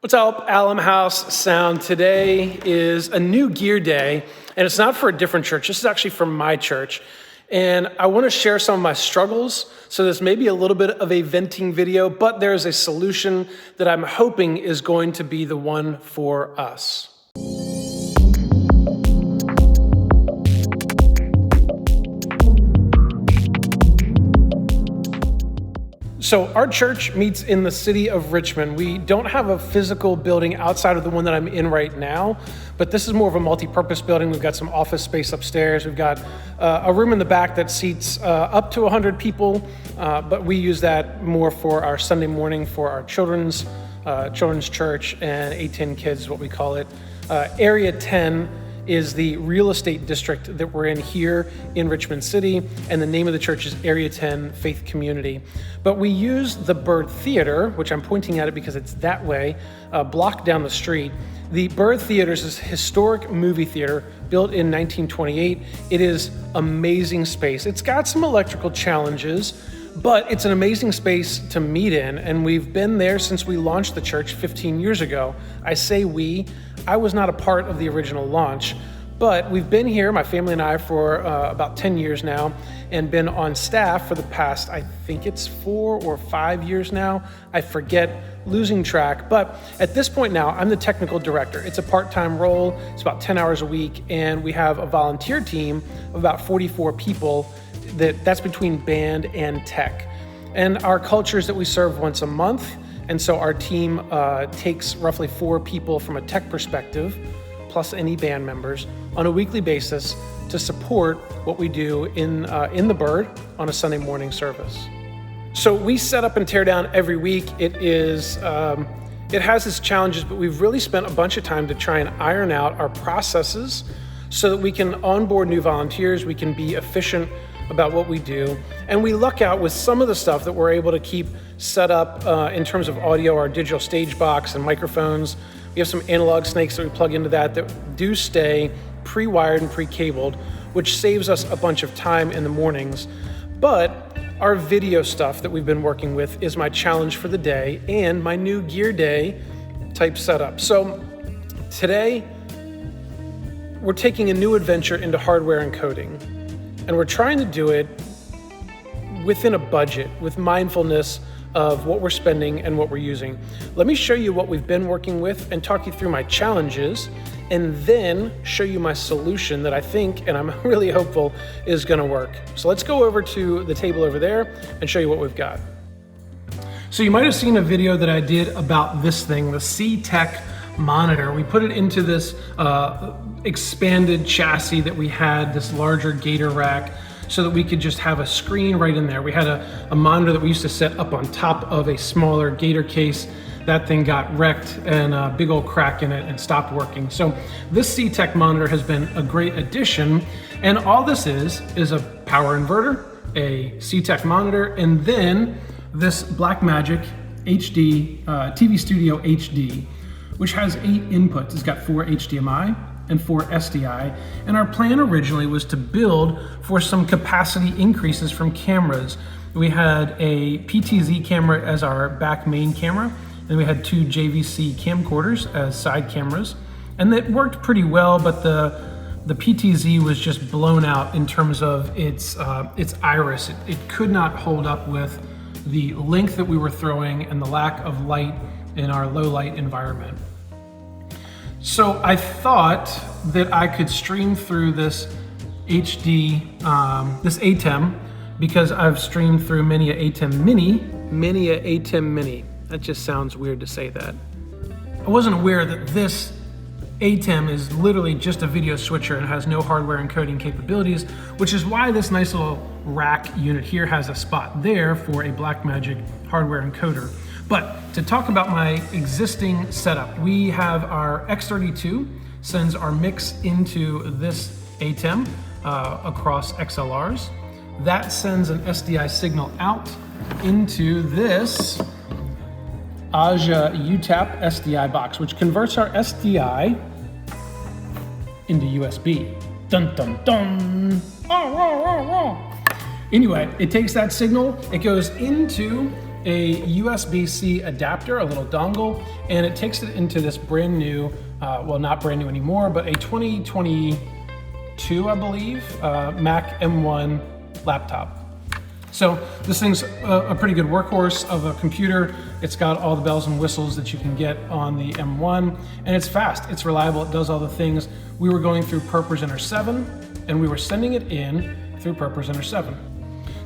What's up, Alum House Sound? Today is a new gear day, and it's not for a different church. This is actually from my church. And I want to share some of my struggles. So this may be a little bit of a venting video, but there's a solution that I'm hoping is going to be the one for us. So our church meets in the city of Richmond. We don't have a physical building outside of the one that I'm in right now, but this is more of a multi-purpose building. We've got some office space upstairs. We've got a room in the back that seats up to 100 people, but we use that more for our Sunday morning for our children's church, and 810 Kids is what we call it. Area 10 is the real estate district that we're in here in Richmond City, and the name of the church is Area 10 Faith Community. But we use the Bird Theater, which I'm pointing at it because it's that way, a block down the street. The Bird Theater is this historic movie theater built in 1928. It is amazing space. It's got some electrical challenges, but it's an amazing space to meet in, and we've been there since we launched the church 15 years ago. I say we. I was not a part of the original launch, but we've been here, my family and I, for about 10 years now, and been on staff for the past, I think it's 4 or 5 years now. I forget, losing track, but at this point now, I'm the technical director. It's a part-time role. It's about 10 hours a week, and we have a volunteer team of about 44 people. That's between band and tech. And our culture is that we serve once a month. And so our team takes roughly 4 people from a tech perspective, plus any band members, on a weekly basis to support what we do in the Bird on a Sunday morning service. So we set up and tear down every week. It has its challenges, but we've really spent a bunch of time to try and iron out our processes so that we can onboard new volunteers, we can be efficient about what we do, and we luck out with some of the stuff that we're able to keep set up in terms of audio, our digital stage box and microphones. We have some analog snakes that we plug into that do stay pre-wired and pre-cabled, which saves us a bunch of time in the mornings. But our video stuff that we've been working with is my challenge for the day and my new gear day type setup. So today, we're taking a new adventure into hardware encoding. And we're trying to do it within a budget, with mindfulness of what we're spending and what we're using. Let me show you what we've been working with and talk you through my challenges, and then show you my solution that I think, and I'm really hopeful, is gonna work. So let's go over to the table over there and show you what we've got. So you might have seen a video that I did about this thing, the C-Tech monitor. We put it into this expanded chassis that we had, this larger gator rack, so that we could just have a screen right in there. We had a monitor that we used to set up on top of a smaller gator case. That thing got wrecked and a big old crack in it and stopped working. So this C-Tech monitor has been a great addition, and all this is a power inverter, a C-Tech monitor, and then this Blackmagic HD TV Studio HD, which has 8 inputs. It's got 4 HDMI and 4 SDI. And our plan originally was to build for some capacity increases from cameras. We had a PTZ camera as our back main camera, and we had 2 JVC camcorders as side cameras. And that worked pretty well, but the PTZ was just blown out in terms of its iris. It could not hold up with the length that we were throwing and the lack of light in our low light environment. So I thought that I could stream through this HD, this ATEM, because I've streamed through many a ATEM Mini. That just sounds weird to say that. I wasn't aware that this ATEM is literally just a video switcher and has no hardware encoding capabilities, which is why this nice little rack unit here has a spot there for a Blackmagic hardware encoder. But to talk about my existing setup, we have our X32 sends our mix into this ATEM across XLRs. That sends an SDI signal out into this Aja UTAP SDI box, which converts our SDI into USB. Dun dun dun. Oh, oh, oh, oh. Anyway, it takes that signal, it goes into a USB-C adapter, a little dongle, and it takes it into this brand new, well, not brand new anymore, but a 2022, I believe, Mac M1 laptop. So this thing's a pretty good workhorse of a computer. It's got all the bells and whistles that you can get on the M1, and it's fast, it's reliable, it does all the things. We were going through ProPresenter 7, and we were sending it in through ProPresenter 7.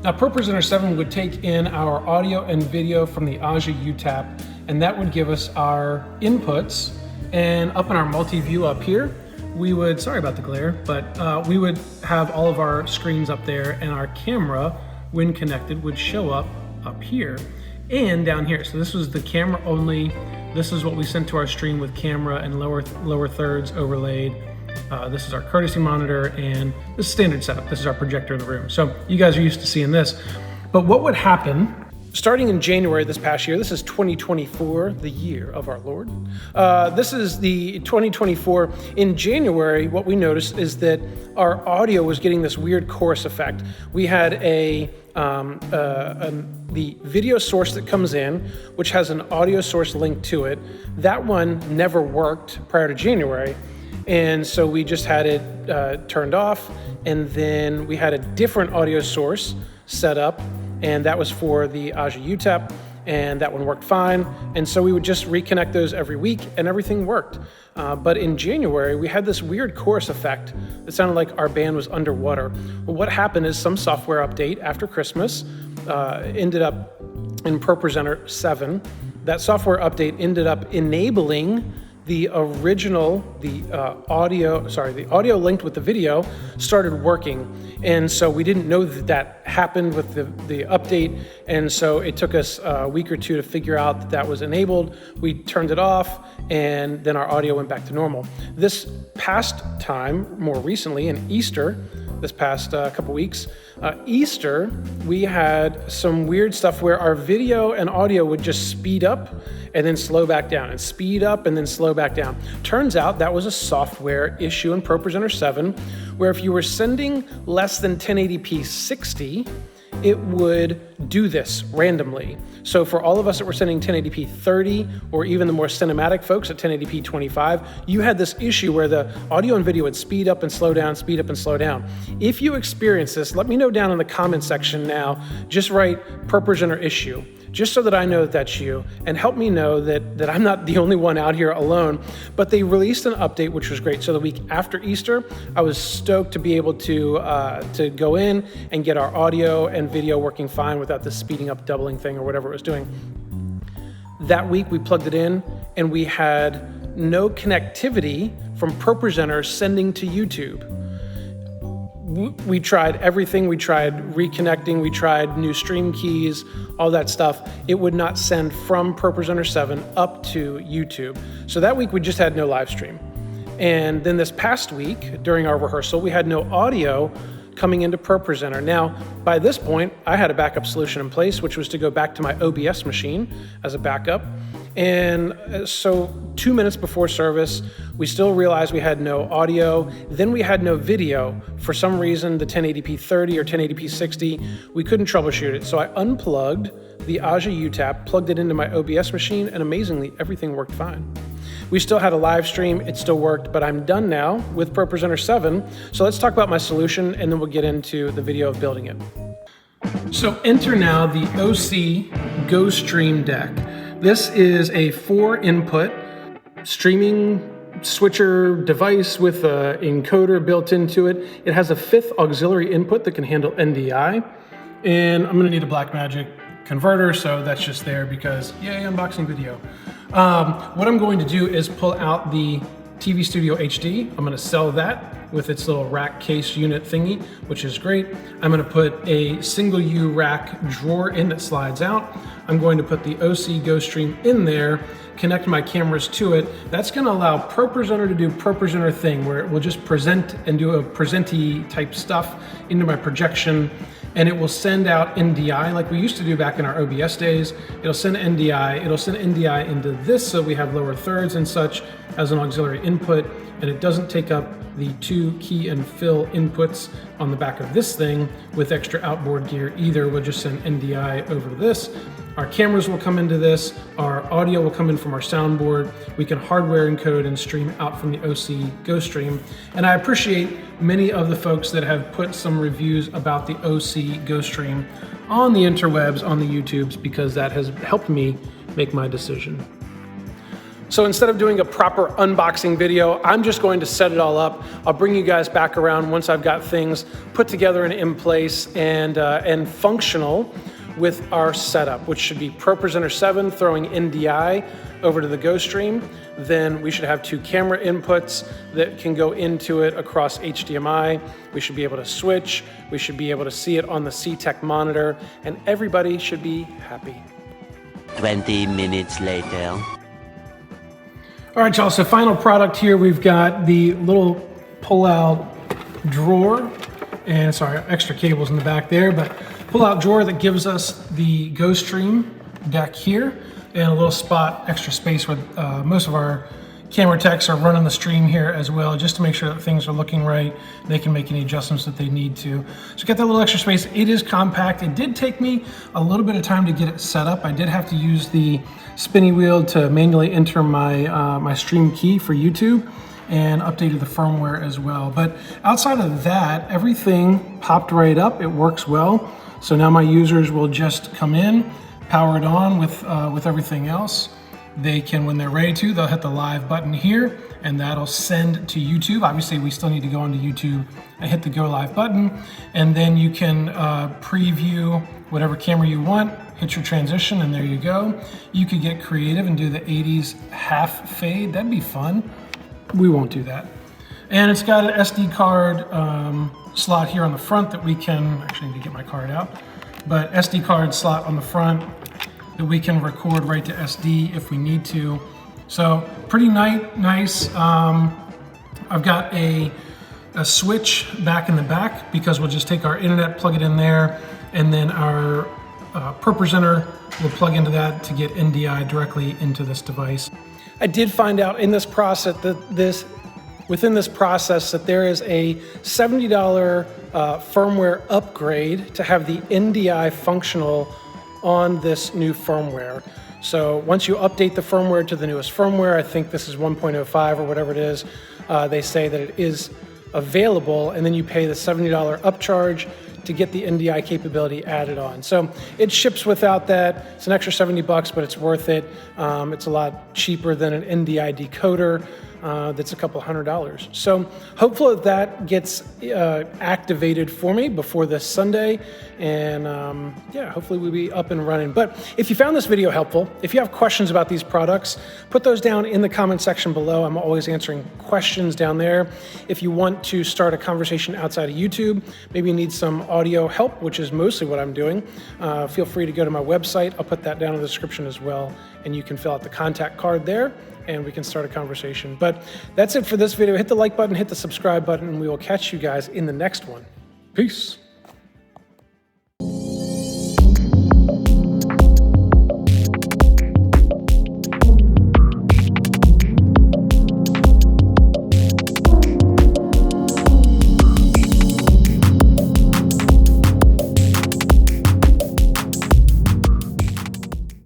Now, ProPresenter 7 would take in our audio and video from the Aja UTAP, and that would give us our inputs. And up in our multi-view up here, we would, sorry about the glare, but we would have all of our screens up there, and our camera, when connected, would show up here and down here. So this was the camera only. This is what we sent to our stream with camera and lower thirds overlaid. This is our courtesy monitor, and this is standard setup. This is our projector in the room. So you guys are used to seeing this. But what would happen starting in January this past year, this is 2024, the year of our Lord. This is the 2024. In January, what we noticed is that our audio was getting this weird chorus effect. We had the video source that comes in, which has an audio source linked to it. That one never worked prior to January. And so we just had it turned off, and then we had a different audio source set up, and that was for the Aja UTAP, and that one worked fine. And so we would just reconnect those every week, and everything worked. But in January, we had this weird chorus effect that sounded like our band was underwater. Well, what happened is some software update after Christmas ended up in ProPresenter 7. That software update ended up enabling the audio linked with the video started working. And so we didn't know that happened with the update. And so it took us a week or two to figure out that was enabled. We turned it off, and then our audio went back to normal. This past time, more recently in Easter, this past couple weeks, Easter, we had some weird stuff where our video and audio would just speed up and then slow back down, and speed up and then slow back down. Turns out that was a software issue in ProPresenter 7, where if you were sending less than 1080p 60, it would do this randomly. So for all of us that were sending 1080p 30, or even the more cinematic folks at 1080p 25, you had this issue where the audio and video would speed up and slow down, speed up and slow down. If you experience this, let me know down in the comment section now. Just write ProPresenter issue, just so that I know that that's you, and help me know that I'm not the only one out here alone. But they released an update, which was great. So the week after Easter, I was stoked to be able to go in and get our audio and video working fine without this speeding up, doubling thing, or whatever it was doing. That week we plugged it in, and we had no connectivity from ProPresenter sending to YouTube. We tried everything. We tried reconnecting. We tried new stream keys, all that stuff. It would not send from ProPresenter 7 up to YouTube. So that week we just had no live stream. And then this past week during our rehearsal, we had no audio coming into ProPresenter. Now, by this point, I had a backup solution in place, which was to go back to my OBS machine as a backup. And so 2 minutes before service, we still realized we had no audio. Then we had no video. For some reason, the 1080p 30 or 1080p 60, we couldn't troubleshoot it. So I unplugged the Aja UTAP, plugged it into my OBS machine, and amazingly, everything worked fine. We still had a live stream, it still worked, but I'm done now with ProPresenter 7. So let's talk about my solution, and then we'll get into the video of building it. So enter now the OC Go Stream deck. This is a 4-input streaming switcher device with an encoder built into it. It has a 5th auxiliary input that can handle NDI. And I'm gonna need a Blackmagic converter, so that's just there because, yay, unboxing video. What I'm going to do is pull out the TV Studio HD. I'm gonna sell that with its little rack case unit thingy, which is great. I'm gonna put a single U rack drawer in that slides out. I'm going to put the OC Go Stream in there, connect my cameras to it. That's gonna allow ProPresenter to do ProPresenter thing, where it will just present and do a presenty type stuff into my projection, and it will send out NDI like we used to do back in our OBS days. It'll send NDI into this, so we have lower thirds and such as an auxiliary input, and it doesn't take up the 2 key and fill inputs on the back of this thing with extra outboard gear either. We'll just send NDI over to this. Our cameras will come into this, our audio will come in from our soundboard, we can hardware encode and stream out from the OC GoStream. And I appreciate many of the folks that have put some reviews about the OC GoStream on the interwebs, on the YouTubes, because that has helped me make my decision. So instead of doing a proper unboxing video, I'm just going to set it all up. I'll bring you guys back around once I've got things put together and in place and functional with our setup, which should be ProPresenter 7 throwing NDI over to the GoStream. Then we should have 2 camera inputs that can go into it across HDMI. We should be able to switch. We should be able to see it on the CTEC monitor, and everybody should be happy. 20 minutes later. All right, y'all, so final product here, we've got the little pull-out drawer, and sorry, extra cables in the back there, but pull-out drawer that gives us the GoStream deck here, and a little spot, extra space where most of our camera techs are running the stream here as well, just to make sure that things are looking right. They can make any adjustments that they need to. So get that little extra space. It is compact. It did take me a little bit of time to get it set up. I did have to use the spinny wheel to manually enter my, my stream key for YouTube, and updated the firmware as well. But outside of that, everything popped right up. It works well. So now my users will just come in, power it on with everything else. They can, when they're ready to, they'll hit the live button here, and that'll send to YouTube. Obviously, we still need to go onto YouTube and hit the go live button, and then you can preview whatever camera you want, hit your transition, and there you go. You could get creative and do the 80s half fade. That'd be fun. We won't do that. And it's got an SD card slot here on the front that we can, actually I need to get my card out, but SD card slot on the front that we can record right to SD if we need to. So pretty nice. I've got a switch back in the back because we'll just take our internet, plug it in there, and then our ProPresenter will plug into that to get NDI directly into this device. I did find out in this process that within this process that there is a $70 firmware upgrade to have the NDI functional on this new firmware. So once you update the firmware to the newest firmware, I think this is 1.05 or whatever it is, they say that it is available, and then you pay the $70 upcharge to get the NDI capability added on. So it ships without that. It's an extra 70 bucks, but it's worth it. It's a lot cheaper than an NDI decoder. That's a couple $100. So hopefully that gets activated for me before this Sunday, and yeah, hopefully we'll be up and running. But if you found this video helpful, if you have questions about these products, put those down in the comment section below. I'm always answering questions down there. If you want to start a conversation outside of YouTube, maybe you need some audio help, which is mostly what I'm doing, feel free to go to my website. I'll put that down in the description as well, and you can fill out the contact card there, and we can start a conversation. But that's it for this video. Hit the like button, hit the subscribe button, and we will catch you guys in the next one. Peace.